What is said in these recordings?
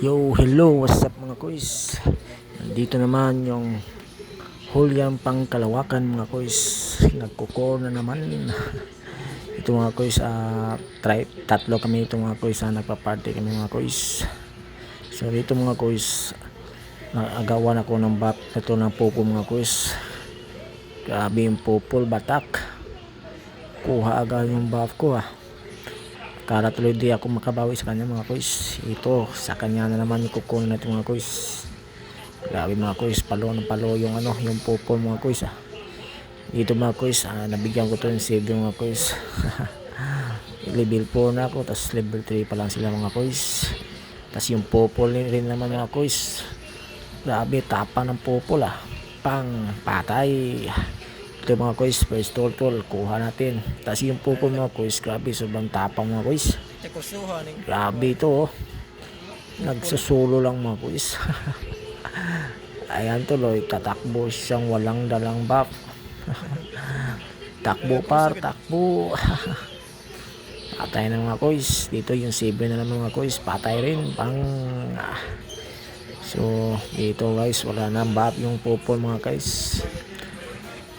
Yo, hello, what's up mga kuys? Nandito naman yung Julian Pangkalawakan mga kuys. Nagkuko na naman. Ito mga kuys, tatlo kami ito mga kuys, nagpa-party kami mga kuys. So dito mga kuys, nagawan ako ng bat ito ng popo mga kuys. Grabe yung popol, batak. Kuha agad yung buff ko Kala tuloy di ako makabawi sa kanya mga kuys. Ito, sa kanya na naman kukunin natin mga kuys. Grabe mga kuys, palo ng palo yung yung popol mga kuys Dito mga kuys, nabigyan ko to yung save mga kuys. Level 4 na ako, tas level 3 pa lang sila mga kuys. Tas yung popol rin naman mga kuys. Grabe, tapa ng popol Pang patay. Ito mga kuys, first turtle, kuha natin. Tas yung popol mga kuys, grabe, sobrang tapang mga kuys. Grabe ito nagsusulo lang mga kuys. Ayan tuloy, tatakbo siyang walang dalang buff. Takbo takbo. Patay na mga kuys. Dito yung 7 na naman mga kuys, patay rin. So dito guys, wala na buff yung popol mga guys.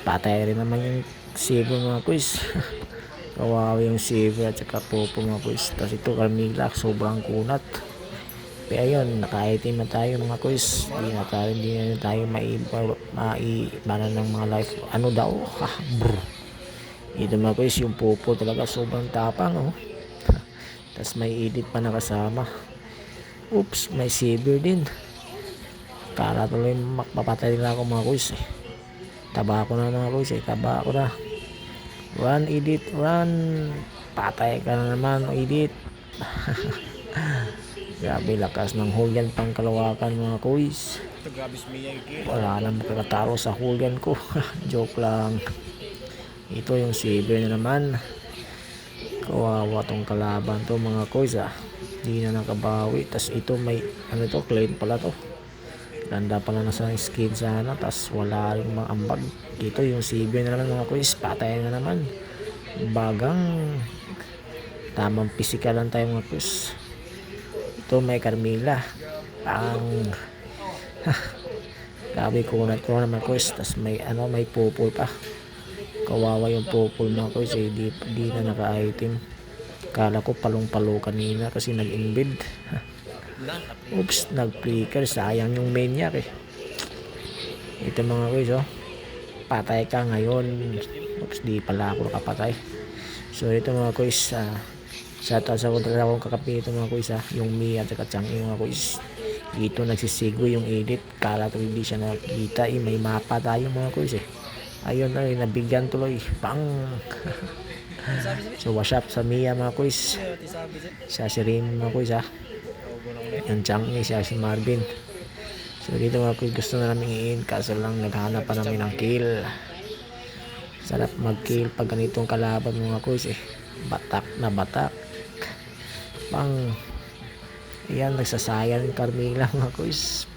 Patay rin naman yung 7 mga kuys. Kawawa yung 7 at saka popol mga kuys. Tapos ito Carmilla, sobrang kunat. Kaya yun, naka-item na tayo mga kuys. Hindi na tayo maibana ng mga life. Ano daw? Ito mga kuys, yung popo talaga sobrang tapang Tapos may edit pa nakasama. Oops, may saber din. Kala tuloy makpapatay nila ako mga kuys Taba ko na mga kuys Taba ko na. Run edit, run. Patay ka na naman edit. Grabe lakas ng Julian Pangkalawakan mga kuys. Wala na makakataro sa Julian ko. Joke lang. Ito yung saber na naman. Kawawa tong kalaban to mga kuys Hindi na nakabawi. Tas ito may clean pala to. Ganda pala na sa skin sana. Tas wala rin mga ambag. Ito yung saber na naman mga kuys. Patay na naman. Bagang tamang physical lang tayo mga kuys. Ito may Carmilla. Grabe kunat ko naman kuys. Tas may may popol pa. Kawawa yung popol mga kuys di na naka-item. Kala ko palong-palo kanina kasi nag-embed. Oops, nag-flicker. Sayang yung maniac Ito mga kuys patay ka ngayon. Oops, di pala ako nakapatay. So ito mga kuys, shoutout sa akong kakapi ito mga kuys yung Mia at saka Changi mga kuys. Dito nagsisigo yung edit. Kala tuloy hindi siya nakikita may mapa tayo mga kuys Ayun nabigyan tuloy. So what's up sa Mia mga kuys. Siya si Rin mga kuys yung Changi, siya si Marvin. So dito mga kuys, gusto na namin i-in kaso lang naghanap pa namin ng kill. Sarap mag-kill pag ganitong kalaban mga kuys batak na batak. Ayan, nagsasayang Carmilla mga kuys.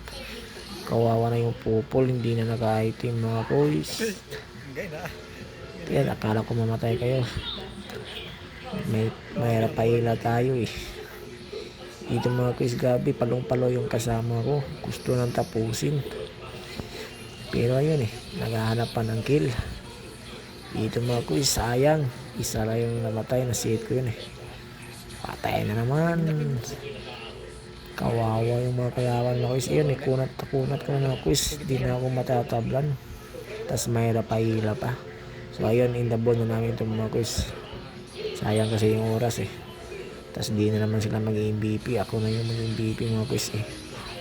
Kawawa na yung popol, hindi na naka-item mga kuys. Yan, akala ko mamatay kayo. May rapayla tayo Dito mga kuys, gabi palong-palo yung kasama ko. Gusto nang tapusin. Pero ayun naghahanap pa ng kill. Dito mga kuys, sayang. Isa lang yung namatay, na-save ko yun Patay na naman. Kawawa yung mga kalaban mga kuys. Ayun kunat ko na mga kuys. Di na ako matatablan. Tas may rapayla pa. So ayun, in the ball na namin itong mga kuys. Sayang kasi yung oras Tas di na naman sila mag-MVP. Ako na yung mag-MVP mga kuys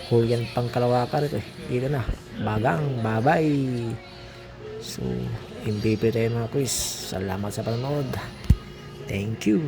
Julian Pangkalawakan ito Dito na. Bagang, bye-bye. So MVP tayo mga kuys. Salamat sa panonood. Thank you.